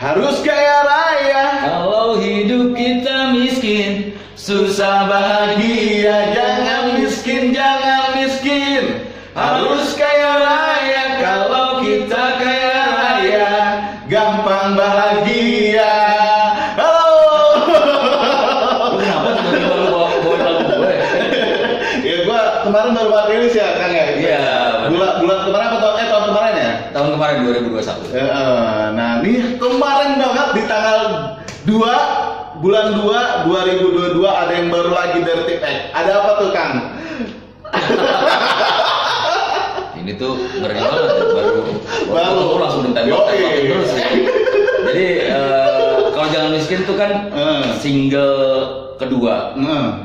harus kaya raya. Kalau hidup kita miskin, susah bahagia. Jangan miskin, jangan miskin, harus kaya raya. Kalau kita kaya raya, Gampang bahagia. Halo. lu kenapa tiba-tiba lu bawa lagu gue? Ya gua kemarin baru buat rilis ya Kang ya. Iya. Bulan kemarin apa tahun kemarin ya? Tahun kemarin 2021. Nah nih kemarin banget di tanggal 2 bulan 2 2022 ada yang baru lagi dari Tip X. Ada apa tuh Kang? Ini tuh ngeri banget ya, baru langsung ditembak terus ya. Jadi kalau jangan miskin tuh kan single kedua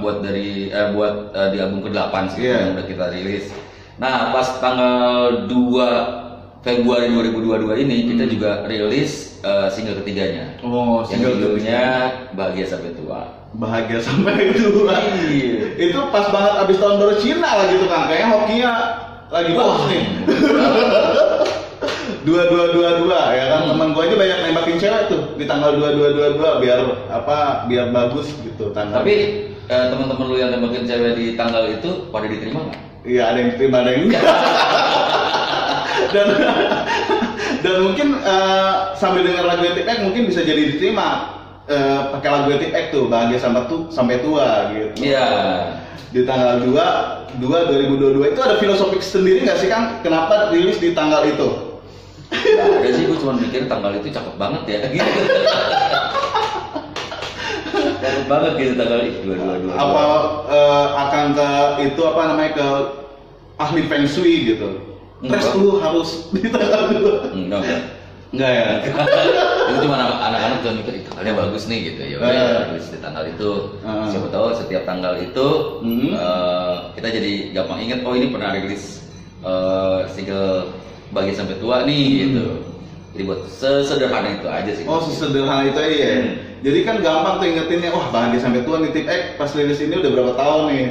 buat dari di album ke-8 sih yang udah kita rilis. Nah pas tanggal 2 Februari 2022 ini kita juga rilis single ketiganya. Oh, yang judulnya Bahagia Sampai Tua. Bahagia Sampai Tua. Iya. Itu pas banget abis tahun baru Cina lagi tuh Kang. Kayaknya hokinya lagi bagus nih. 2222 ya kan, teman gua aja banyak nembakin cewek tuh di tanggal 2222 biar bagus gitu tanggal. Tapi teman-teman lu yang nembakin cewek di tanggal itu pada diterima nggak? Iya, ada yang diterima, ada yang enggak. dan mungkin sambil dengar lagu Tip X mungkin bisa jadi diterima pakai lagu Tip X tuh Bahagia Sampai Tua gitu. Iya. Di tanggal 2 2022 itu ada filosofi sendiri nggak sih Kang? Kenapa rilis di tanggal itu? Nggak ada sih, gue cuma mikir tanggal itu cakep banget ya gitu. Cakep banget gitu tanggal itu 222. Apa akan ke itu apa namanya ke ahli feng shui gitu? Terus lu harus di tanggal 2. Enggak ya. Itu cuma anak-anak cuma mikir tanggalnya bagus nih gitu ya. Udah rilis di tanggal itu. Siapa tahu setiap tanggal itu kita jadi gampang inget, oh ini pernah rilis single Bahagia Sampai Tua nih gitu. Jadi buat sesederhana itu aja sih. Oh, sesederhana itu aja ya. Jadi kan gampang tuh ingetinnya, wah Bahagia Sampai Tua nih Tip X pas rilis ini udah berapa tahun nih.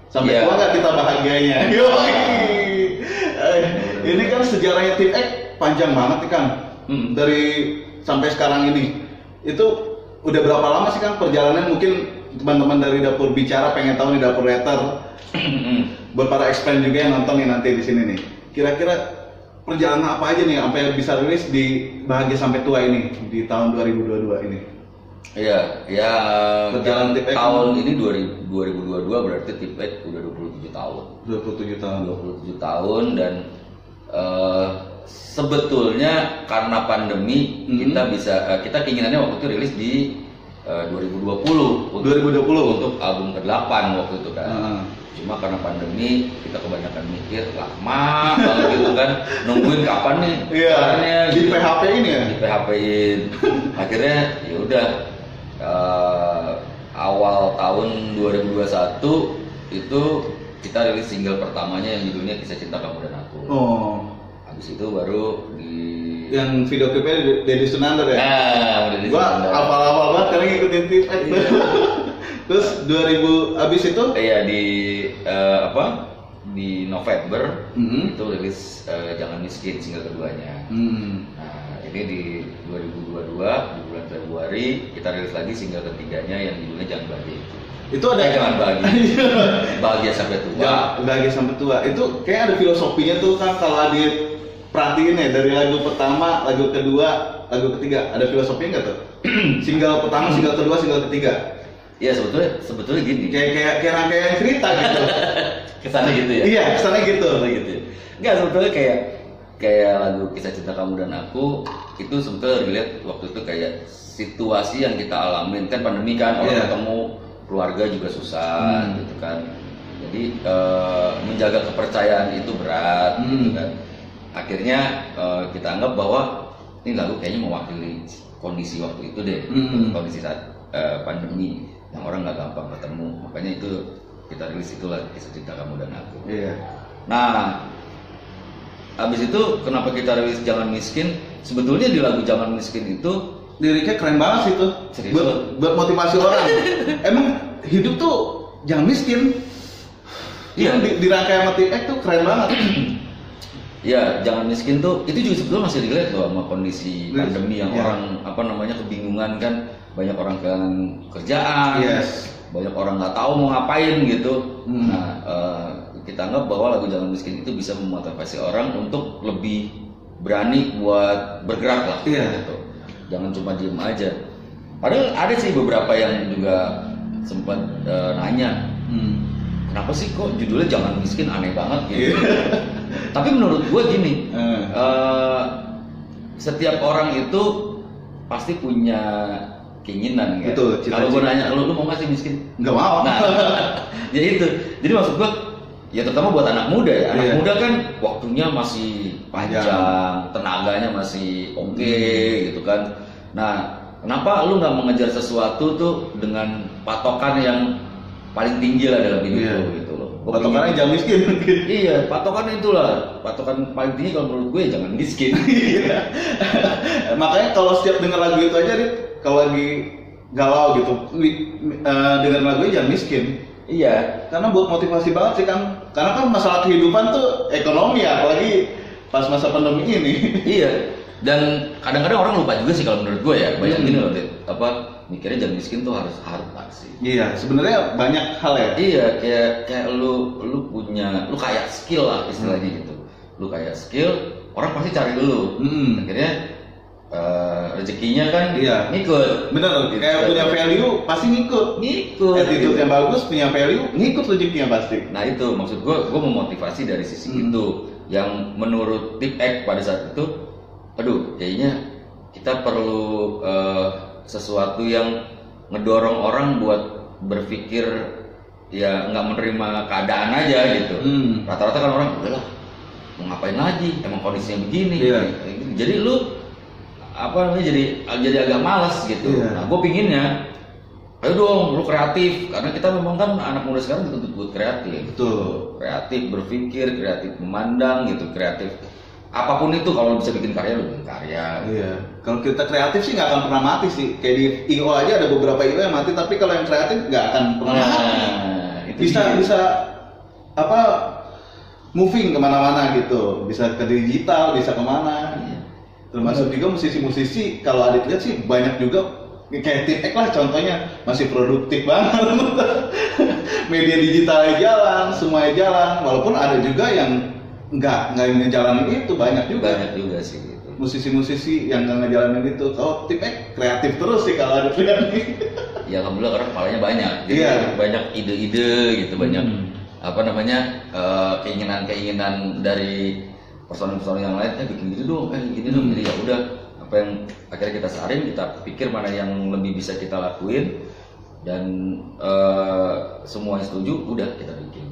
Sampai tua nggak kita bahagianya. Ini kan sejarahnya Tip X panjang banget nih Kang. Dari sampai sekarang ini. Itu udah berapa lama sih Kang perjalanan? Mungkin teman-teman dari Dapur Bicara pengen tahu nih, Dapur Letter. Buat para explain juga yang nonton nih nanti di sini nih. Kira-kira perjalanan apa aja nih sampai bisa rilis di Bahagia Sampai Tua ini di tahun 2022 ini? Iya, ya perjalanan Tip X tahun ini 2022 berarti Tip X udah 27 tahun. 27 tahun. 27 tahun dan sebetulnya karena pandemi kita keinginannya waktu itu rilis di 2020 untuk album ke-8 waktu itu kan. Cuma karena pandemi kita kebanyakan mikir lama banget gitu kan, nungguin kapan nih keluarnya di gitu. PHP-in ya? Di PHP-in. Akhirnya ya udah awal tahun 2021 itu kita rilis single pertamanya yang judulnya Kisah Cinta Kamu dan Aku. Habis itu baru di yang video klipnya Deddy Sunandar ya? Gua hafal-hafal banget karena ngikutin Tip X. Terus 2000 abis itu? Iya di November itu rilis Jangan Miskin single keduanya. Nah ini di 2022 di bulan Februari kita rilis lagi single ketiganya yang judulnya Jangan Bahagia. Itu ada Jangan Bahagia. Bahagia Sampai Tua. Bahagia Sampai Tua. Itu kayak ada filosofinya tuh kan kalau perhatiin ya dari lagu pertama, lagu kedua, lagu ketiga ada filosofinya nggak tuh? Single pertama, single kedua, single ketiga. Iya sebetulnya gini. Kayak rangkaian cerita gitu. Kesannya gitu ya. Iya kesannya gitu. Enggak, sebetulnya kayak lagu Kisah Cinta Kamu dan Aku itu sebetulnya dilihat waktu itu kayak situasi yang kita alamin kan, pandemi kan, orang ketemu keluarga juga susah gitu kan. Jadi menjaga kepercayaan itu berat gitu kan. Akhirnya kita anggap bahwa ini lagu kayaknya mewakili kondisi waktu itu deh, kondisi saat pandemi yang orang nggak gampang ketemu, makanya itu kita rilis itulah Kisah Cinta Kamu dan Aku. Nah, abis itu kenapa kita rilis Jangan Miskin? Sebetulnya di lagu Jangan Miskin itu liriknya keren banget sih tuh, buat motivasi orang. Emang hidup tuh jangan miskin. Iya, dirangkai sama Tip X tuh keren banget. Ya, jangan miskin tuh itu juga sebetulnya masih relate loh sama kondisi pandemi yang orang kebingungan kan, banyak orang kehilangan kerjaan, banyak orang nggak tahu mau ngapain gitu. Nah, kita anggap bahwa lagu Jangan Miskin itu bisa memotivasi orang untuk lebih berani buat bergerak lah, gitu. Jangan cuma diem aja. Padahal ada sih beberapa yang juga sempat nanya. Kenapa sih kok judulnya Jangan Miskin, aneh banget gitu. Tapi menurut gue gini, setiap orang itu pasti punya keinginan kan. Kalau gue nanya lu mau nggak sih miskin? Nggak mau. Nah, ya itu. Jadi maksud gue, ya terutama buat anak muda ya. Anak muda kan waktunya masih panjang, tenaganya masih oke gitu kan. Nah, kenapa lu nggak mengejar sesuatu tuh dengan patokan yang paling tinggi lah dalam hidup lo gitu loh. Patokannya jangan miskin mungkin. Iya, patokan itulah. Patokan paling tinggi kalau menurut gue jangan miskin. Makanya kalau setiap denger lagu itu aja, kalau lagi galau gitu, denger lagunya jangan miskin. Iya. Karena buat motivasi banget sih kan. Karena kan masalah kehidupan tuh ekonomi ya, apalagi pas masa pandemi ini. Iya. Dan kadang-kadang orang lupa juga sih kalau menurut gue ya. Banyak gini loh, mikirnya jangan miskin tuh harus harta sih. Iya, sebenarnya banyak hal ya. Iya, kayak lu punya, lu kayak skill lah istilahnya gitu. Lu kayak skill, orang pasti cari lu. Akhirnya rezekinya kan ngikut. Bener, gitu. Kayak punya value pasti ngikut. Attitude yang bagus, punya value, ngikut rezekinya pasti. Nah itu maksud gue memotivasi dari sisi itu. Yang menurut Tip X pada saat itu, aduh kayaknya kita perlu sesuatu yang ngedorong orang buat berpikir ya nggak menerima keadaan aja gitu. Rata-rata kan orang udahlah mau ngapain lagi, emang kondisinya begini. Jadi lu jadi agak malas gitu. Nah gue pinginnya ayo dong lu kreatif, karena kita memang kan anak muda sekarang dituntut buat kreatif. Betul. Kreatif berpikir, kreatif memandang gitu, kreatif apapun itu. Kalau bisa bikin karya, lu bikin karya. Iya. Kalau kita kreatif sih nggak akan pernah mati sih. Kayak di IO aja ada beberapa IO yang mati, tapi kalau yang kreatif nggak akan pernah mati. Bisa moving kemana-mana gitu. Bisa ke digital, bisa kemana. Termasuk juga musisi-musisi. Kalau Adit lihat sih banyak juga. Kayak Tip X lah contohnya, masih produktif banget. Media digitalnya jalan, semuanya jalan. Walaupun ada juga yang nggak ngejalanin itu, banyak juga sih gitu. Musisi-musisi yang nggak ngejalanin itu. Kalau Tip X kreatif terus sih kalau ada lihat nih. Ya alhamdulillah orang kepalanya banyak, jadi banyak ide-ide gitu, banyak keinginan dari personil yang lain, bikin gitu dong, gini dong. Jadi ya udah, apa yang akhirnya kita saring, kita pikir mana yang lebih bisa kita lakuin, dan semua yang setuju, udah kita bikin.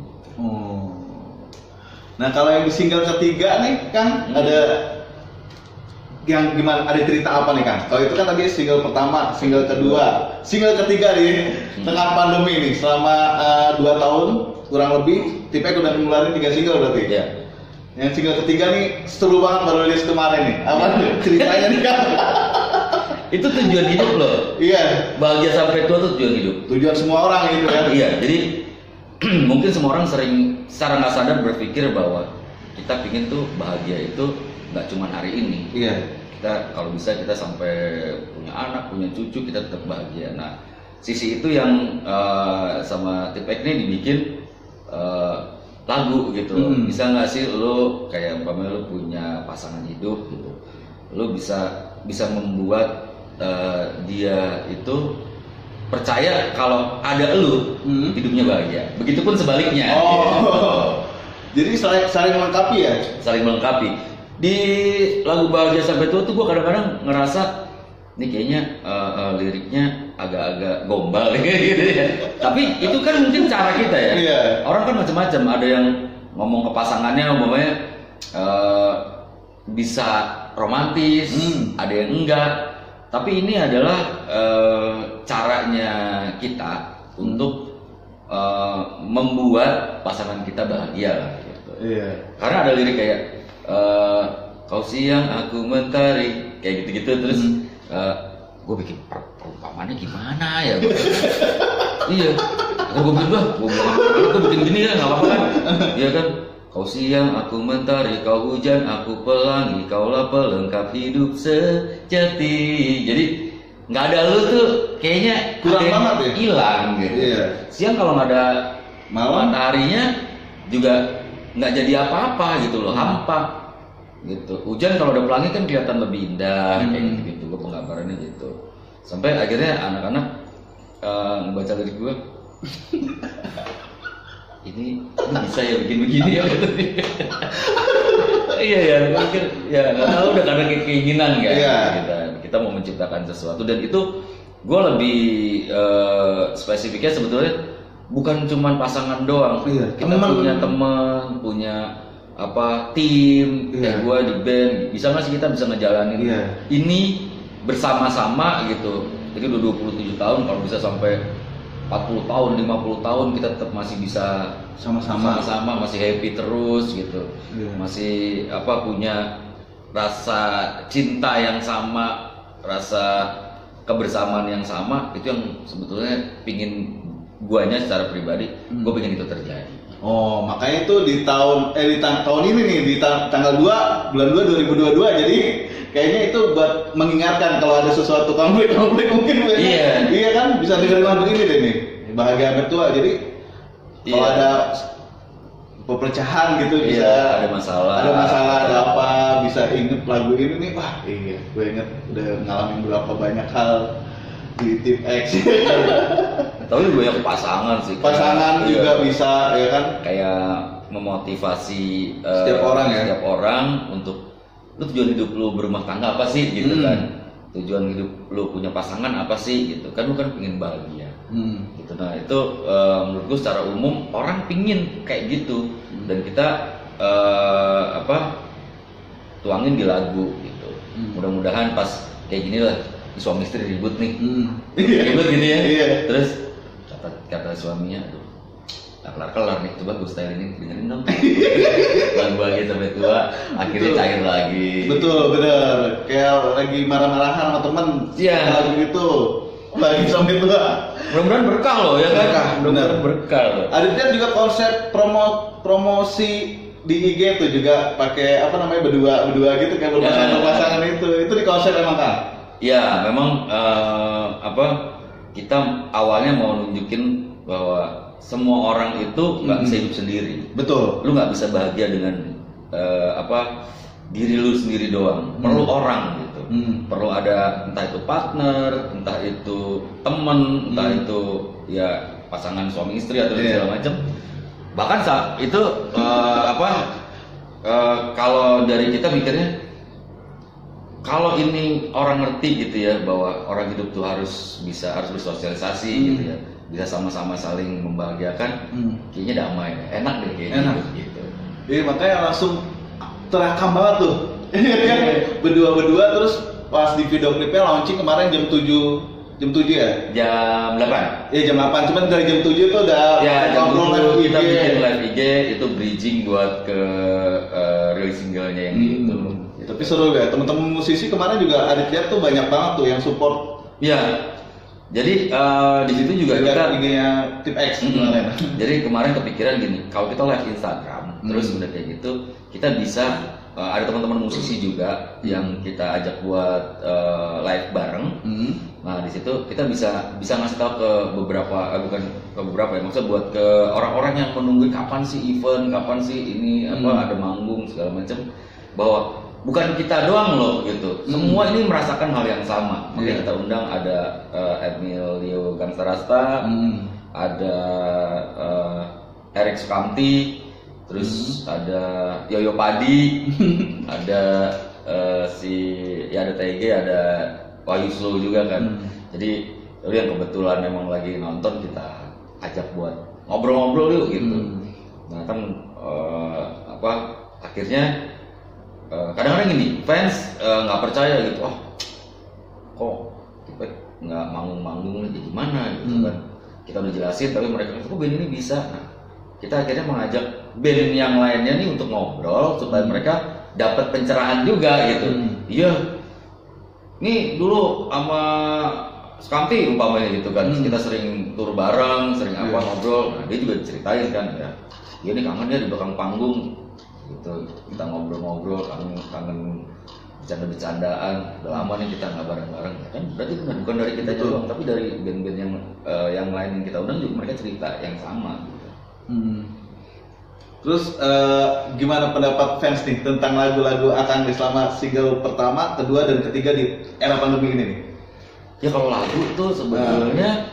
Nah kalau yang di single ketiga nih Kang, ada yang gimana? Ada cerita apa nih Kang? Kalau itu kan tadi single pertama, single kedua, single ketiga di tengah pandemi nih, selama 2 tahun kurang lebih, Tip X udah ngeluarin 3 single berarti? Iya. Yang single ketiga nih seru banget, baru rilis kemarin nih. Apa ceritanya nih Kang? Itu tujuan hidup loh. Iya. Bahagia sampai tua tuh tujuan hidup. Tujuan semua orang gitu kan? Iya. Jadi mungkin semua orang sering secara nggak sadar berpikir bahwa kita pingin tuh bahagia itu nggak cuma hari ini. Iya. Kita kalau bisa kita sampai punya anak, punya cucu, kita tetap bahagia. Nah, sisi itu yang sama Tip X ini dibikin lagu gitu. Bisa nggak sih lo kayak umpamanya lo punya pasangan hidup gitu, lo bisa membuat dia itu percaya kalau ada lo hidupnya bahagia. Begitupun sebaliknya. Jadi saling melengkapi ya? Saling melengkapi. Di lagu Bahagia Sampai Tua tuh gue kadang-kadang ngerasa ini kayaknya liriknya agak-agak gombal gitu ya. Tapi itu kan mungkin cara kita ya. Iya. Orang kan macam-macam. Ada yang ngomong ke pasangannya umpamanya bisa romantis, ada yang enggak. Tapi ini adalah caranya kita untuk membuat pasangan kita bahagia lah gitu. Iya. Karena ada lirik kayak kau siang aku mentari, kayak gitu-gitu. Terus gue bikin perumpamannya gimana ya? Iya. Gue bikin gue bikin gini ya, nggak apa-apa kan? Iya kan? Kau siang, aku mentari, kau hujan, aku pelangi, kaulah pelengkap hidup sejati. Jadi nggak ada lu tuh kayaknya kurang banget ya, hilang gitu. Iya. Siang kalau nggak ada malam mataharinya juga nggak jadi apa-apa gitu loh, hampa gitu. Hujan kalau udah pelangi kan kelihatan lebih indah kayak gitu. Gue penggambarannya gitu. Sampai akhirnya anak-anak ngebaca lirik gue. Ini bisa ya bikin begini ya gitu. Iya ya, mungkin ya nggak tahu udah karena keinginan kan. Kita mau menciptakan sesuatu, dan itu gue lebih spesifiknya sebetulnya bukan cuma pasangan doang. Kita punya teman, punya tim kayak gue di band, bisa nggak sih kita bisa ngejalanin ini bersama-sama gitu. Jadi udah 27 tahun, kalau bisa sampai 40 tahun, 50 tahun kita tetap masih bisa sama-sama, masih happy terus gitu. Masih punya rasa cinta yang sama, rasa kebersamaan yang sama. Itu yang sebetulnya pingin guanya secara pribadi, gue pengen itu terjadi. Oh, makanya itu di tahun ini nih, di tanggal 2 bulan 2 2022. Jadi kayaknya itu buat mengingatkan kalau ada sesuatu konflik mungkin. Iya kan, bisa dengerin lagu ini deh nih, Bahagia Bertua. Jadi kalau ada perpecahan gitu, bisa ada masalah, ada apa, bisa inget lagu ini nih. Wah iya, gue inget udah ngalamin berapa banyak hal di Tim X. Tapi banyak pasangan sih. Pasangan juga bisa, ya kan? Kayak memotivasi setiap orang untuk lu tujuan hidup lu berumah tangga apa sih gitu kan? Tujuan hidup lu punya pasangan apa sih gitu kan? Lu kan pengen bahagia. Gitu. Nah itu menurutku secara umum orang pingin kayak gitu, dan kita tuangin di lagu gitu. Mudah-mudahan pas kayak gini lah, suami istri ribut nih, ribut gitu ya. Terus kata suaminya, aduh, nggak kelar nih, coba gue style ini dengerin dong. Lagu Bahagia Sampai Tua, akhirnya cair lagi. Betul, bener. Kayak lagi marah-marahan sama teman, lagu itu Bahagia Sampai Tua. Mudah-mudahan berkah loh ya kan? Mudah-mudahan berkah loh. Ada juga konsep promosi di IG tuh juga pakai berdua gitu kayak berpasangan itu di konsep emang kan? Ya memang kita awalnya mau nunjukin bahwa semua orang itu nggak bisa hidup sendiri. Betul. Lu nggak bisa bahagia dengan diri lu sendiri doang. Perlu orang gitu. Perlu ada, entah itu partner, entah itu teman, entah itu ya pasangan suami istri atau segala macam. Bahkan saat itu kalau dari kita mikirnya, kalau ini orang ngerti gitu ya bahwa orang hidup tuh harus bersosialisasi gitu ya, bisa sama-sama saling membahagiakan, kayaknya damai, enak deh kayaknya gitu. Iya, makanya langsung terekam banget tuh. Berdua terus pas di video klipnya launching kemarin jam 7 ya? Jam 8. Iya jam 8, cuman dari jam 7 tuh udah ngobrol kita bikin live IG, itu bridging buat ke rilis singlenya yang itu. Tapi seru ya, teman-teman musisi kemarin juga ada lihat tuh banyak banget tuh yang support. Iya. Jadi di situ juga kita IG-nya Tim X kemarin. Jadi kemarin kepikiran gini, kalau kita live Instagram, terus udah kayak gitu, kita bisa ada teman-teman musisi juga yang kita ajak buat live bareng. Nah di situ kita bisa ngasih tahu ke beberapa, bukan ke beberapa ya, maksudnya buat ke orang-orang yang menunggu kapan sih event, kapan sih ini ada manggung segala macam, bahwa bukan kita doang loh gitu, semua ini merasakan hal yang sama. Makanya kita undang ada Emilio Gangsta Rasta, ada Eric Sukamti, terus ada Yoyo Padi, ada ada TG, ada Wahyu Slow juga kan. Jadi yang kebetulan emang lagi nonton, kita ajak buat ngobrol-ngobrol yuk gitu. Nah kan akhirnya kadang-kadang gini, fans nggak percaya gitu, kok kita nggak manggung-manggung jadi gimana gitu kan. Kita udah jelasin tapi mereka kok band ini bisa. Nah kita akhirnya mengajak band yang lainnya nih untuk ngobrol supaya mereka dapat pencerahan juga gitu. Iya, nih dulu sama Sukamti umpamanya gitu kan, kita sering tur bareng, sering ngobrol. Nah dia juga diceritain kan ya, dia nih kangen dia di belakang panggung gitu, kita ngobrol-ngobrol, kangen bercanda-bercandaan, udah lama nih kita nggak bareng-bareng, ya kan berarti bukan dari kita doang, tapi dari band-band yang lain yang kita undang juga mereka cerita yang sama. Terus gimana pendapat fans nih tentang lagu-lagu Akang selama single pertama, kedua dan ketiga di era pandemi ini nih? Ya kalau lagu itu sebenarnya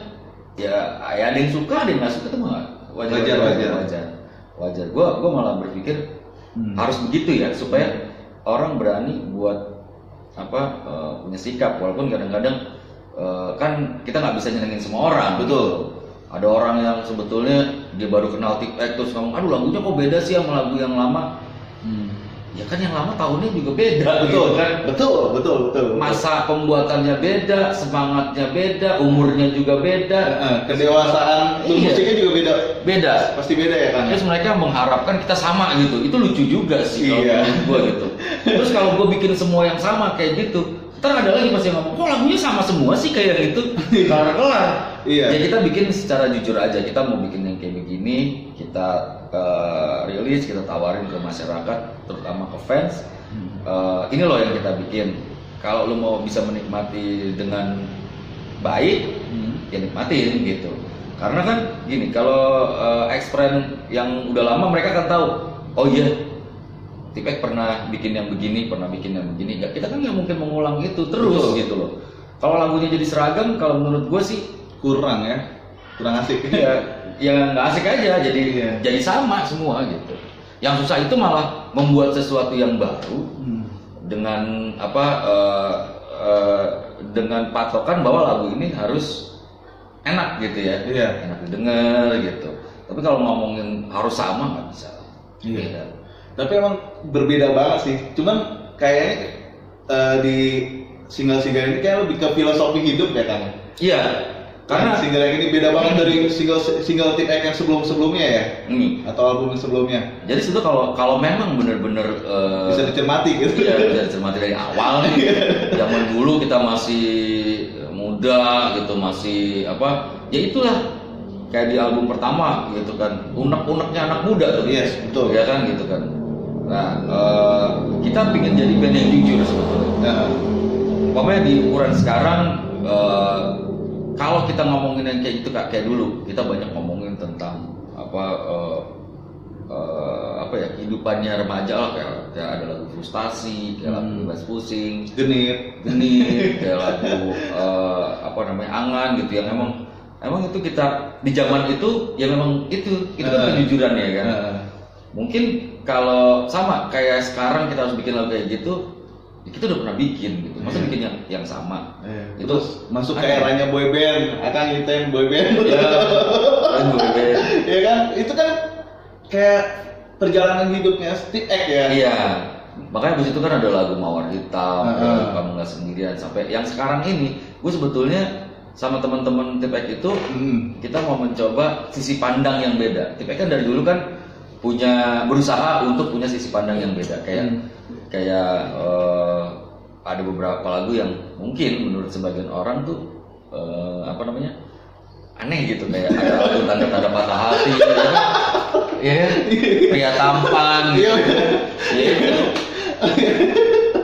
ya ada yang suka, ada yang nggak suka, itu mah wajar. Gue malah berpikir harus begitu ya, supaya orang berani buat punya sikap, walaupun kadang-kadang kan kita nggak bisa nyenengin semua orang. Betul. Ada orang yang sebetulnya dia baru kenal Tipek terus ngomong, aduh lagunya kok beda sih sama lagu yang lama. Ya kan yang lama tahunnya juga beda. Betul gitu kan. Betul. Masa pembuatannya beda, semangatnya beda, umurnya juga beda, kedewasaan musiknya juga beda. Pasti beda ya kan. Terus mereka mengharapkan kita sama gitu. Itu lucu juga sih kalau menurut gue gitu. Terus kalau gue bikin semua yang sama kayak gitu, ntar ada lagi pasti yang ngomong, kok lagunya sama semua sih kayak gitu. Kelar-kelar. Ya kita bikin secara jujur aja, kita mau bikin yang kayak begini, kita rilis, kita tawarin ke masyarakat, terutama ke fans. Ini loh yang kita bikin. Kalau lo mau bisa menikmati dengan baik, ya nikmatin gitu. Karena kan gini, kalau ex-friend yang udah lama mereka kan tahu, oh iya, Tipek pernah bikin yang begini, ya, kita kan nggak mungkin mengulang itu terus. Betul. Gitu loh. Kalau lagunya jadi seragam, kalau menurut gue sih kurang asik. Ya nggak asik aja, jadi sama semua gitu. Yang susah itu malah membuat sesuatu yang baru dengan dengan patokan bahwa lagu ini harus enak gitu ya, enak didengar gitu. Tapi kalau ngomongin harus sama nggak bisa. Beda. Tapi emang berbeda banget sih. Cuman kayaknya di single-single ini kayak lebih ke filosofi hidup ya kan? Iya. Karena single yang ini beda banget dari single Tipek yang sebelumnya ya, atau album yang sebelumnya. Jadi itu kalau memang benar-benar bisa dicermati gitu. Iya, bisa dicermati dari awal nih. Zaman dulu kita masih muda gitu, masih ya itulah kayak di album pertama gitu kan, unek-uneknya anak muda tuh. Yes, betul. Ya kan gitu kan. Nah, kita pengen jadi band yang jujur sebetulnya. Pokoknya di ukuran sekarang, kalau kita ngomongin yang kayak gitu kayak dulu, kita banyak ngomongin tentang kehidupannya remaja lah, kayak ada lagu frustasi, kayak lagu bebas pusing, genit, kayak lagu angan gitu, yang emang itu kita di zaman itu ya memang itu kan kejujuran ya kan. Mungkin kalau sama kayak sekarang kita harus bikin lagu kayak gitu, kita udah pernah bikin gitu, masa bikin yang sama. Itu terus masuk ke eranya boyband, akan ngitain boyband. Ya kan, itu kan kayak perjalanan hidupnya Tipek ya. Iya, makanya abis itu kan ada lagu Mawar Hitam, Kamu Nggak Sendirian, sampai yang sekarang ini, gue sebetulnya sama teman-teman Tipek itu kita mau mencoba sisi pandang yang beda. Tipek kan dari dulu kan berusaha untuk punya sisi pandang yang beda, kayak ada beberapa lagu yang mungkin menurut sebagian orang tuh aneh gitu, kayak ada lagu tanda-tanda patah hati gitu, ya pria tampan gitu.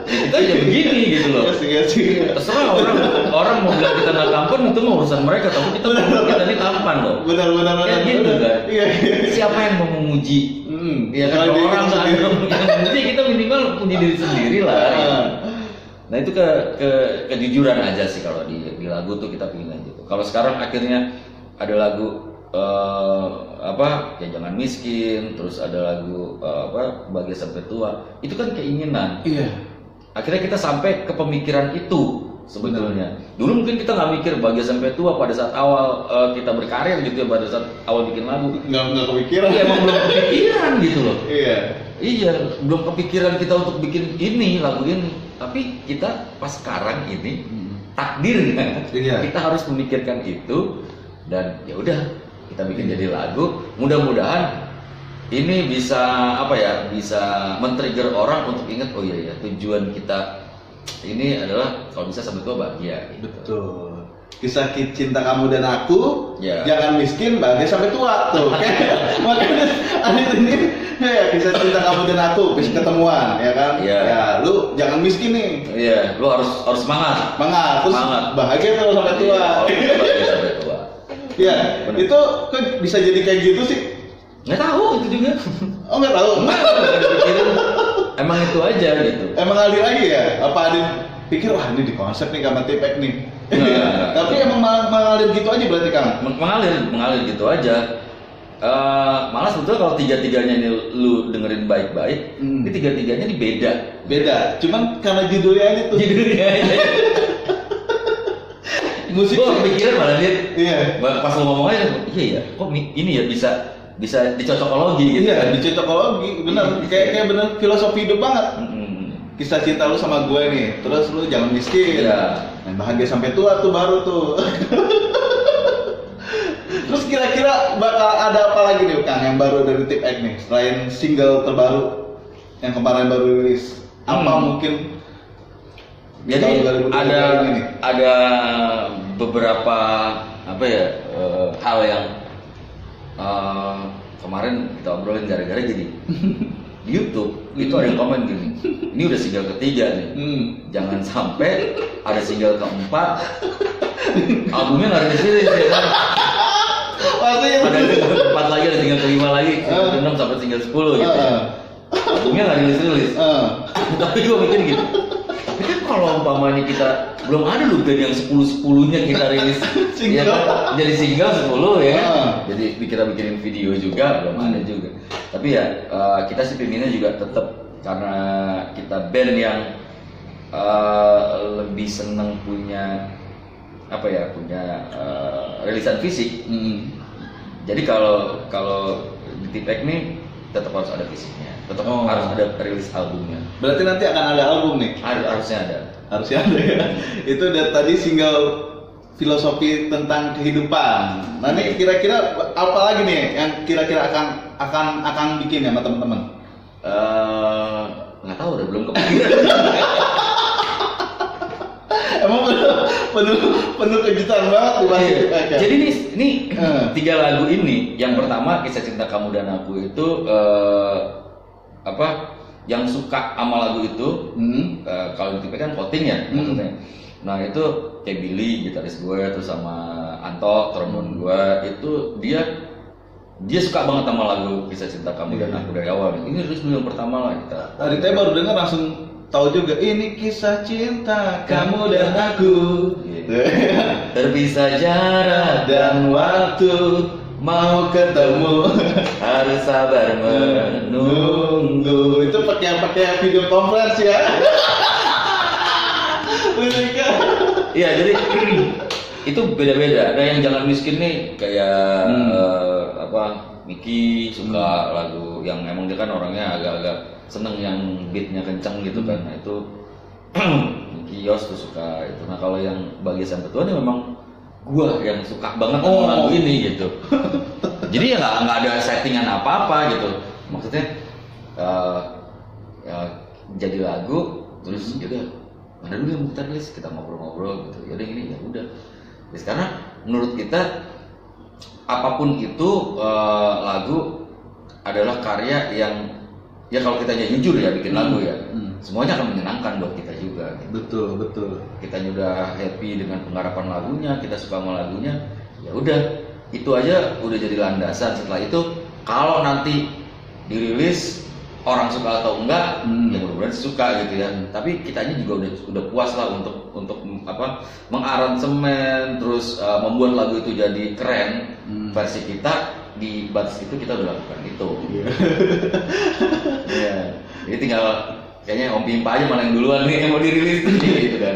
Kita aja begini gitu loh. Terserah orang mau bilang kita nggak tampan, itu mah urusan mereka, tapi kita ini tampan loh. Benar. Kayak gitu kan. Siapa yang mau memuji? Ya kan orang nggak ada yang memuji, kita minimal punya diri sendiri lah. Gitu. Nah itu kejujuran aja sih kalau di lagu tuh kita pengen gitu. Kalau sekarang akhirnya ada lagu ya Jangan Miskin, terus ada lagu Bahagia Sampai Tua, itu kan keinginan. Iya. Akhirnya kita sampai ke pemikiran itu sebetulnya. Dulu mungkin kita nggak mikir Bahagia Sampai Tua pada saat awal kita berkarir gitu ya, pada saat awal bikin lagu. Nggak kepikiran. Iya, emang belum kepikiran gitu loh. Iya, belum kepikiran kita untuk bikin lagu ini. Tapi kita pas sekarang ini takdirnya kita harus memikirkan itu, dan ya udah kita bikin jadi lagu. Mudah-mudahan ini bisa bisa men-trigger orang untuk ingat, oh iya tujuan kita ini adalah kalau bisa sampai tua bahagia. Betul. kisah cinta kamu dan aku, Ya. jangan miskin, bahagia sampai tua tuh. Makanya Adit ini ya kisah cinta kamu dan aku, bis ketemuan, ya kan? Ya. Ya, lu jangan miskin nih. Iya, lu harus semangat. Terus Semangat. bahagia tuh sampai tua. Iya, bahagia sampai tua. Ya, Bener. itu kok bisa jadi kayak gitu sih? Nggak tahu itu juga. Oh nggak tahu. Emang itu aja gitu. Emang ngalir aja ya? Apa Adit pikir wah ini di konsep nih sama Tipek nih? Nggak. Tapi emang mengalir gitu aja berarti Kang? Mengalir gitu aja. Malah sebetulnya kalau tiga-tiganya ini lu dengerin baik-baik, ini tiga-tiganya ini beda. Beda, cuman karena judulnya aja tuh. Judulnya aja. Musik Gue pikiran malah dia, Iya. pas lu ngomong aja, iya ya, kok ini ya bisa dicocokologi gitu. Iya, di cocokologi, bener. Kayak bener filosofi hidup banget. Kisah cinta lu sama gue nih, terus lu jangan miskin. Iya. Yang bahagia sampai tua tuh baru tuh. Terus kira-kira bakal ada apa lagi nih Kang yang baru dari Tipek nih selain single terbaru yang kemarin baru rilis? Apa mungkin? Jadi tahun 2023 ini? ada beberapa hal yang kemarin kita obrolin gara-gara jadi di YouTube itu ada yang komen gini, ini udah single ketiga nih, jangan sampai ada single keempat albumnya nggak rilis ya kan? Pastinya Ada single keempat lagi, ada single kelima lagi, single keenam sampai single 10 gitu ya. Albumnya nggak rilis. Tapi gue mikir gitu, tapi kan kalau umpamanya kita belum ada loh band yang 10-10-nya kita rilis ya kan? Jadi single 10 ya kan? Jadi bikinin video juga belum ada juga. Tapi ya kita sih pinginnya juga tetap, karena kita band yang lebih seneng punya rilisan fisik. Jadi kalau di Tipek nih tetap harus ada fisiknya, tetap harus ada rilis albumnya. Berarti nanti akan ada album nih? Harusnya ada Ya. Itu udah tadi single filosofi tentang kehidupan. Nanti kira-kira apa lagi nih yang kira-kira akan bikin ya sama teman-teman? Nggak tahu, udah belum kepikiran. Emang penuh kejutan banget di bahasa Tipek ya? Jadi ini 3 lagu ini, yang pertama Kisah Cinta Kamu dan Aku itu yang suka sama lagu itu, kalau di Tipek kan voting ya maksudnya. Nah itu kayak Billy gitaris gue, terus sama Anto trombon gue, itu dia suka banget sama lagu Kisah Cinta Kamu dan Aku dari awal. Ini rilis dulu yang pertama lah kita. Tadi saya baru dengar langsung tahu juga ini kisah cinta kamu dan aku. Terpisah jarak dan waktu, mau ketemu harus sabar menunggu. Itu pakai video conference ya. Iya, jadi itu beda-beda. Ada yang Jangan Miskin nih kayak Miki suka lagu yang emang dia kan orangnya agak-agak seneng yang beatnya kenceng gitu kan. Nah itu Miki Yos tuh suka itu. Nah kalau yang Bahagia Sampai Tua ini memang gua yang suka banget sama lagu ini gitu. Jadi ya nggak ada settingan apa-apa gitu. Maksudnya jadi lagu terus gitu. Mana dulu yang kita rilis, kita ngobrol-ngobrol gitu. Yaudah ini ya udah. Terus karena menurut kita apapun itu lagu adalah karya yang ya kalau kita jujur ya bikin lagu ya, semuanya akan menyenangkan buat kita juga. Gitu. Betul. Kita udah happy dengan penggarapan lagunya, kita suka sama lagunya, ya udah itu aja udah jadi landasan. Setelah itu kalau nanti dirilis orang suka atau enggak, ya mudah-mudahan suka gitu ya. Tapi kitanya juga udah puas lah untuk mengaransemen, terus membuat lagu itu jadi keren versi kita. Di batas itu kita udah lakukan itu. Iya. Jadi tinggal kayaknya Om Pimpa aja mana yang duluan nih yang mau dirilis gitu kan.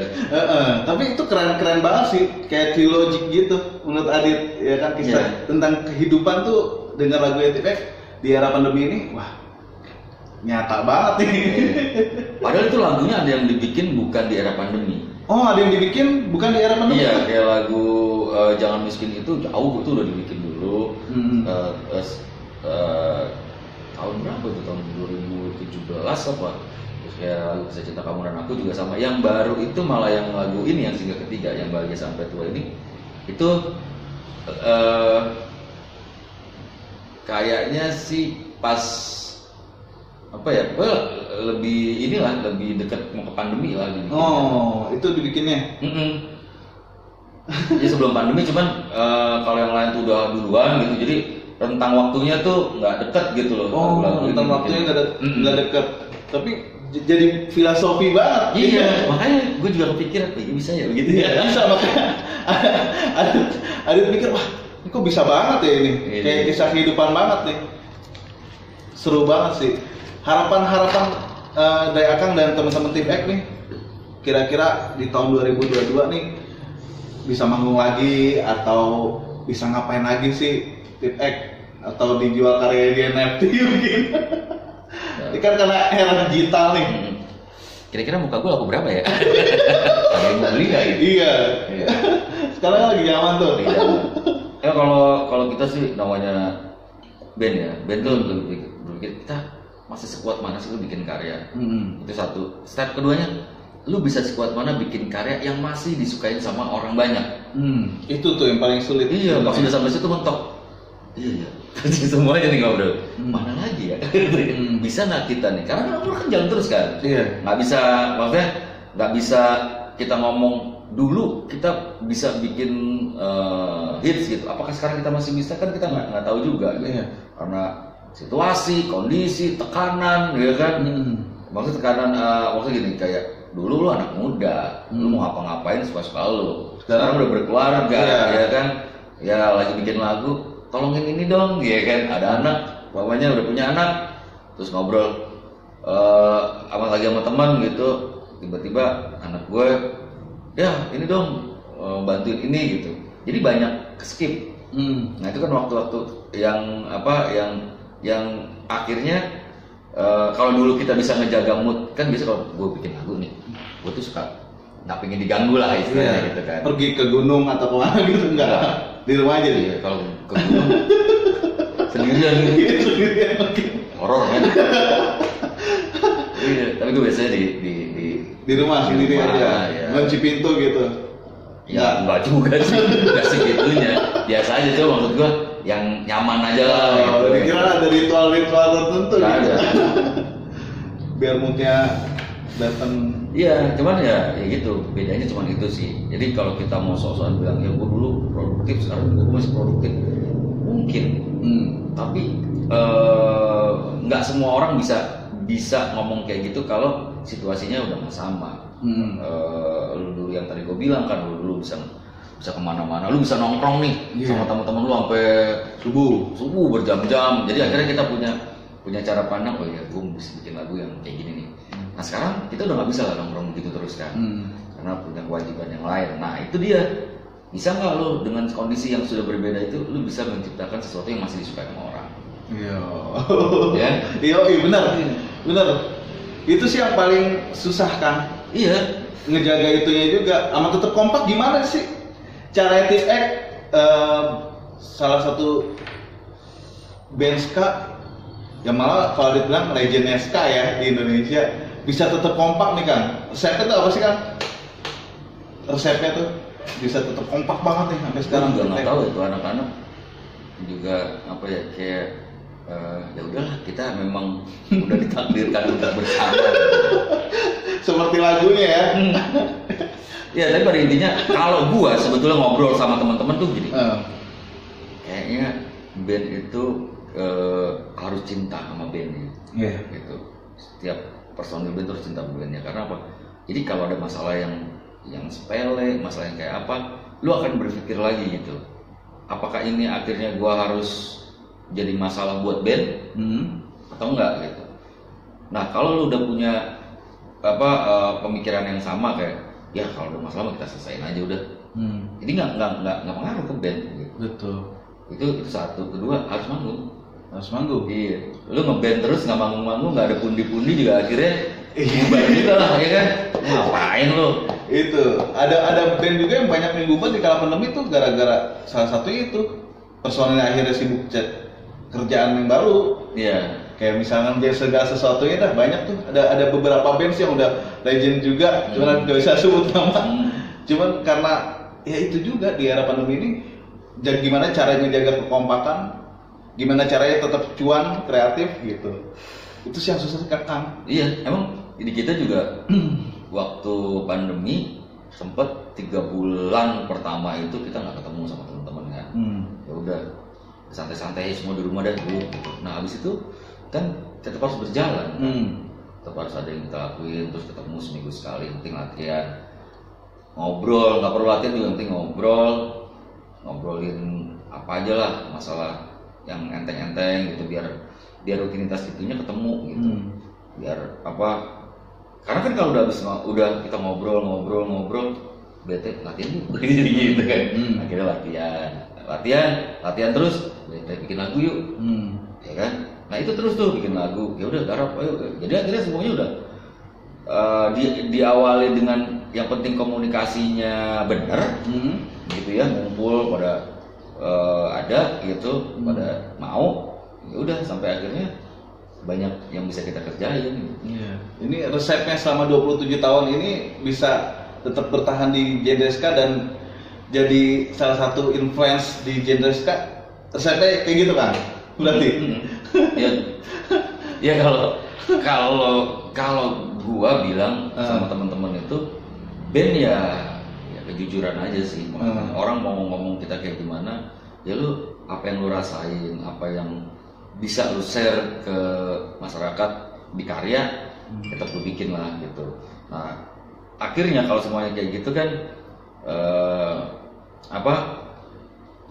Tapi itu keren banget sih, kayak trilogi gitu menurut Adit ya kan, kisah tentang kehidupan tuh dengan lagu Tipek di era pandemi ini, wah nyata banget nih. Padahal itu lagunya ada yang dibikin bukan di era pandemi. Oh, ada yang dibikin bukan di era pandemi? Iya, kayak lagu Jangan Miskin itu jauh itu udah dibikin dulu. Tahun berapa itu? Tahun 2017 apa? Terus kayak lagu Kisah Cinta Kamu dan Aku juga sama. Yang baru itu malah yang lagu ini yang single ketiga yang Bahagia Sampai Tua ini itu kayaknya sih pas apa ya, lebih dekat mau ke pandemi lah dibikinnya. Oh, itu dibikinnya. Ya sebelum pandemi, cuman kalau yang lain tuh udah duluan gitu, jadi rentang waktunya tuh nggak deket gitu loh. Oh, rentang waktunya nggak deket, tapi jadi filosofi banget. Iya, makanya gue juga kepikiran, bisa ya begitu ya. Bisa, makanya ada pikir, wah ini kok bisa banget ya ini, kayak kisah kehidupan banget nih. Seru banget sih. Harapan dari Akang dan teman-teman tim X nih, kira-kira di tahun 2022 nih bisa manggung lagi atau bisa ngapain lagi sih tim X, atau dijual karya di NFT mungkin. Ini kan karena era digital nih. Kira-kira muka gue laku berapa ya? Ada yang mau beli nggak gitu? Iya. Sekarang lagi zaman tuh. Ya kalau kita sih namanya band ya, band tuh berpikir kita masih sekuat mana sih lu bikin karya. Itu satu. Step keduanya, lu bisa sekuat mana bikin karya yang masih disukain sama orang banyak. Itu tuh yang paling sulit. Iya, pas udah sampai situ mentok. Iya. Semuanya nih ngobrol. Mana lagi ya? Bisa nggak kita nih? Karena umur kan jalan terus kan. Iya. Nggak bisa, maksudnya nggak bisa kita ngomong dulu kita bisa bikin hits gitu. Apakah sekarang kita masih bisa? Kan kita nggak tahu juga. Gitu. Iya. Karena situasi, kondisi, tekanan, ya kan. Maksud tekanan, maksudnya gini, kayak dulu lu anak muda, lu mau ngapa-ngapain suka-suka lu. Sekarang udah berkeluarga, ya kan. Ya lagi bikin lagu, tolongin ini dong, ya kan. Ada anak, bapaknya udah punya anak, terus ngobrol lagi sama teman gitu, tiba-tiba anak gue, ya ini dong bantuin ini gitu. Jadi banyak skip. Nah itu kan waktu-waktu yang akhirnya kalau dulu kita bisa ngejaga mood, kan biasa kalau gue bikin lagu nih, gue tuh suka nggak pengen diganggu lah istilahnya gitu kan. Pergi ke gunung atau kemana gitu enggak? Di rumah aja nih. Kalau ke gunung sendirian gitu. Sendirian mungkin. Horor kan. Iya, tapi gue biasanya di rumah sendiri aja. Ya. Ngunci pintu gitu. Ya enggak juga sih, enggak segitunya. Biasa aja tuh maksud gue yang nyaman aja lah gitu. Kira ada ritual-ritual tertentu gitu. Ada. Biar moodnya datang. Iya, cuman ya gitu, bedanya cuma itu sih. Jadi kalau kita mau sok-sokan bilang ya gue dulu produktif, sekarang gue masih produktif, mungkin. Tapi nggak semua orang bisa ngomong kayak gitu kalau situasinya udah nggak sama. Lu dulu yang tadi gue bilang kan, lu dulu bisa kemana-mana, lu bisa nongkrong nih sama teman-teman lu sampai subuh berjam-jam. Jadi akhirnya kita punya cara pandang, oh ya gue bisa bikin lagu yang kayak gini nih. Nah sekarang kita udah nggak bisa lah nongkrong begitu terus kan, karena punya kewajiban yang lain. Nah itu dia, bisa nggak lo dengan kondisi yang sudah berbeda itu, lo bisa menciptakan sesuatu yang masih disukai sama orang. Iya. Iya, benar. Itu sih yang paling susah kan. Iya. Ngejaga itunya juga, sama tetap kompak gimana sih? Cara Tim X, salah satu band ska, yang malah kalau dibilang legendnya ska ya di Indonesia, bisa tetap kompak nih kan. Resepnya tuh apa sih kan? Resepnya tuh bisa tetap kompak banget nih sampai sekarang. Gue nggak tahu itu anak-anak juga apa ya, kayak ya udahlah, kita memang udah ditakdirkan untuk bersama. Seperti lagunya ya. Ya tapi pada intinya kalau gua sebetulnya ngobrol sama teman-teman tuh gini, kayaknya band itu harus cinta sama bandnya. Gitu. Setiap personil band harus cinta sama bandnya. Karena apa? Jadi kalau ada masalah yang sepele, masalah yang kayak apa, lu akan berpikir lagi gitu. Apakah ini akhirnya gua harus jadi masalah buat band atau enggak gitu. Nah kalau lu udah punya pemikiran yang sama, kayak ya kalau ada masalah kita selesaiin aja udah. Jadi nggak pengaruh ke band gitu. Betul. Itu satu. Kedua, harus manggung. Iya. Lu ngeband terus nggak manggung, nggak ada pundi-pundi juga akhirnya bubar juga lah, ya kan. Ngapain lu? Itu ada band juga yang banyak yang bubar di kala pandemi tuh gara-gara salah satu itu personilnya akhirnya sibuk kerjaan yang baru. Iya. Kayak misalkan dia segala sesuatunya dah banyak tuh. Ada beberapa band sih yang udah legend juga, cuman nggak bisa sebut nama. Cuman karena ya itu juga di era pandemi ini, gimana caranya menjaga kekompakan, gimana caranya tetap cuan, kreatif gitu. Itu sih yang susah Kang. Iya, emang di kita juga waktu pandemi sempet 3 bulan pertama itu kita nggak ketemu sama teman-teman kan. Ya udah santai-santai semua di rumah dan dulu. Nah habis itu kan tetap harus berjalan. Tetap harus ada yang kita lakuin, terus ketemu seminggu sekali, penting latihan, ngobrol, nggak perlu latihan juga, penting ngobrolin apa aja lah, masalah yang enteng-enteng gitu, biar rutinitas itunya ketemu gitu. Biar apa, karena kan kalau udah kita ngobrol bete latihan gitu kan. Akhirnya latihan terus bete bikin lagu yuk, ya kan. Nah itu terus tuh bikin lagu, ya udah garap ayo. Jadi akhirnya semuanya udah diawali dengan yang penting komunikasinya benar, gitu ya, ngumpul pada ada gitu, pada mau, ya udah sampai akhirnya banyak yang bisa kita kerjain. Iya. Ini resepnya selama 27 tahun ini bisa tetap bertahan di Genreska dan jadi salah satu influence di Genreska. Resepnya kayak gitu kan? Berarti. Ya kalau gua bilang sama teman-teman itu, band ya kejujuran aja sih. Orang mau ngomong kita kayak gimana, ya lu apa yang lu rasain, apa yang bisa lu share ke masyarakat di karya, tetap lu bikin lah gitu. Nah akhirnya kalau semuanya kayak gitu kan,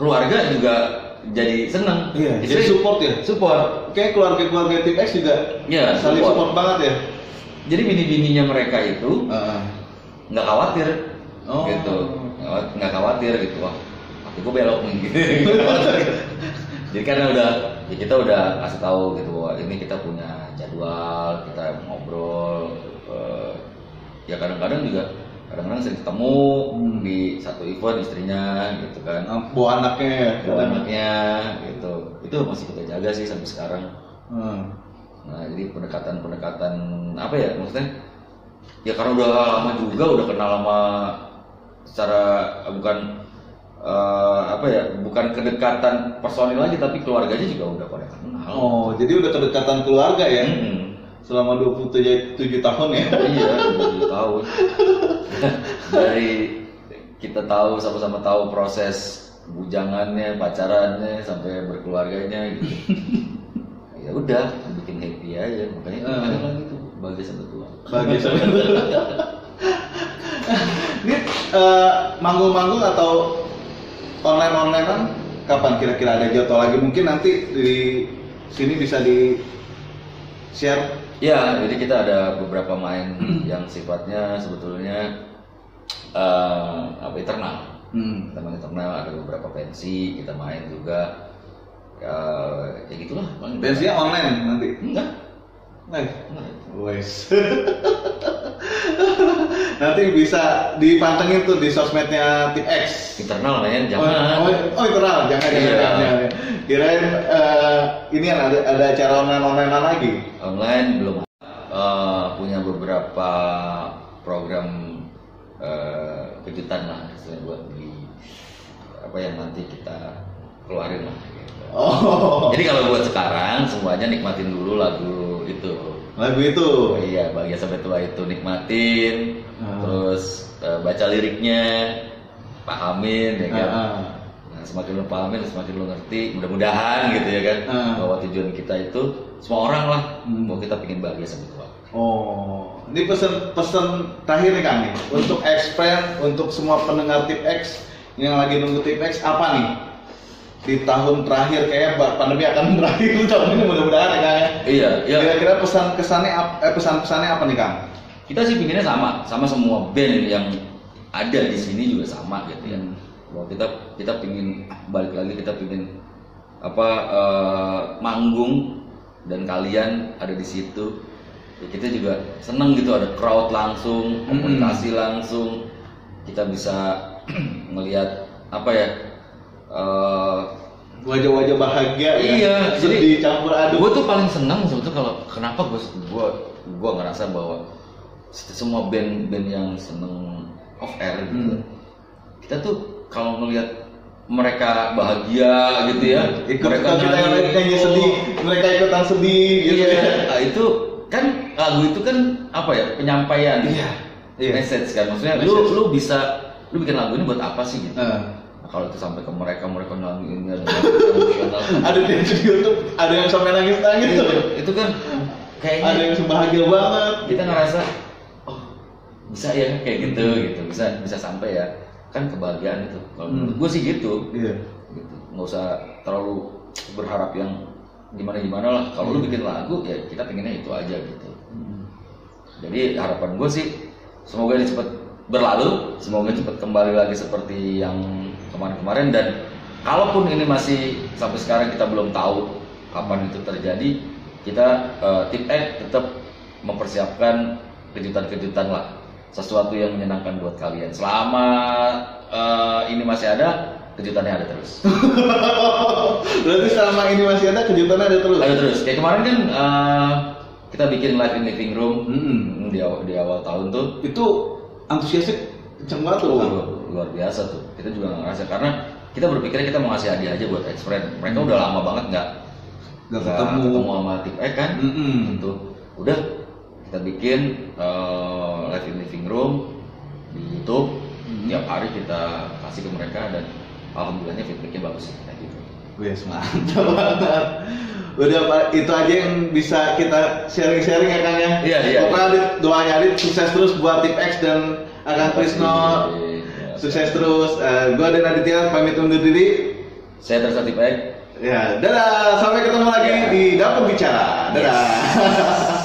keluarga juga jadi seneng. Iya, jadi support ya. Support. Kayak keluarga Tim X juga ya, saling support banget ya. Jadi bini-bininya mereka itu nggak khawatir, gitu, nggak khawatir gitu. Wah, tapi gue belok nih. Gitu. Jadi karena kita udah kasih tahu gitu, wah ini kita punya jadwal, kita ngobrol. Ya kadang-kadang sering ketemu di satu event istrinya gitu kan. Bawa anaknya gitu. Itu masih kita jaga sih sampai sekarang. Nah jadi pendekatan apa ya, maksudnya ya karena udah lama juga, udah kenal lama secara bukan kedekatan personil lagi, tapi keluarganya juga udah pada kenal. Oh, jadi udah kedekatan keluarga ya? Selama 27 tahun ya? Iya, 27 tahun. Dari kita sama-sama tahu proses bujangannya, pacarannya, sampai berkeluarganya gitu. Ya udah, bikin happy aja, makanya ada lagi tuh bahagia sama Tuhan. Bahagia sama Tuhan. Ini manggung-manggung atau online-onlinean kapan kira-kira ada jadwal lagi? Mungkin nanti di sini bisa di share. Ya, jadi kita ada beberapa main yang sifatnya sebetulnya internal. Kita main internal, ada beberapa pensi kita main juga. Ya gitulah. Pensinya online nanti? Enggak. Live. Wes. Nanti bisa dipantengin tuh di sosmednya Tim X. Internal men, jangan. Internal, jangan. Kirain ini ada acara online lagi. Online belum. Punya beberapa program kejutan lah, selain buat apa yang nanti kita keluarin lah. Gitu. Jadi kalau buat sekarang semuanya nikmatin dulu lagu itu. Oh iya, Bahagia Sampai Tua itu nikmatin, terus baca liriknya, pahamin ya kan. Nah, semakin lo pahamin, semakin lo ngerti, mudah-mudahan gitu ya kan, bahwa tujuan kita itu semua orang lah, mau kita pengen bahagia sampai tua. Ini pesan terakhir nih Kang nih, untuk X-Friend, untuk semua pendengar Tim X yang lagi nunggu Tim X, apa nih? Di tahun terakhir kayak pandemi akan berakhir tahun ini, mudah-mudahan ya Kang ya. Iya. Kira-kira pesan-pesannya apa nih Kang? Kita sih pinginnya sama semua band yang ada di sini juga sama gitu ya. Bahwa kita pingin balik lagi, kita pingin manggung dan kalian ada di situ. Ya, kita juga seneng gitu, ada crowd langsung, komunikasi langsung, kita bisa melihat wajah-wajah bahagia. Iya, jadi campur aduk. Gue tuh paling senang sebetulnya kalau kenapa gue ngerasa bahwa semua band yang seneng off air gitu, kita tuh kalau ngelihat mereka bahagia gitu ya, mereka nyanyi sedih, mereka ikutan sedih gitu ya. Nah, itu kan lagu itu kan apa ya, penyampaian message kan, maksudnya lu bikin lagu ini buat apa sih gitu. Nah, kalau itu sampai ke mereka nyanyiinnya dengan emosional. Ada di YouTube, ada yang sampai nangis gitu. Itu kan kayaknya ada yang bahagia banget. Kita ngerasa oh bisa ya kayak gitu, bisa sampai ya. Kan kebahagiaan itu kalau menurut gue sih gitu. Gitu, nggak usah terlalu berharap yang gimana lah. Kalau lu bikin lagu ya kita pengennya itu aja gitu. Jadi harapan gue sih semoga ini cepat berlalu, semoga cepat kembali lagi seperti yang kemarin-kemarin, dan kalaupun ini masih sampai sekarang kita belum tahu kapan itu terjadi, kita Tip X tetap mempersiapkan kejutan-kejutan lah, sesuatu yang menyenangkan buat kalian. Selama ini masih ada, kejutannya ada terus. Berarti selama ini masih ada, kejutannya ada terus? Ada terus. Kayak kemarin kan kita bikin live in living room di awal tahun tuh. Itu antusiasnya kenceng banget tuh. Luar biasa tuh. Kita juga nggak ngerasa, karena kita berpikirnya kita mau ngasih hadiah aja buat ex-friend. Mereka udah lama banget nggak ketemu sama Tip X kan. Gitu. Udah kita bikin live in living room di YouTube, tiap hari kita kasih ke mereka, dan alhamdulillahnya feedbacknya bagus kayak gitu. Wes, mantap banget. Udah Pak, itu aja yang bisa kita sharing-sharing ya Kang ya. Iya. Pokoknya doanya Adit sukses terus buat Tip X dan Akang Krisno. Sukses terus. Gua dan Aditya pamit undur diri. Saya Tersa Tip X. Ya, dadah. Sampai ketemu lagi di Dapur Bicara. Dadah. Yes.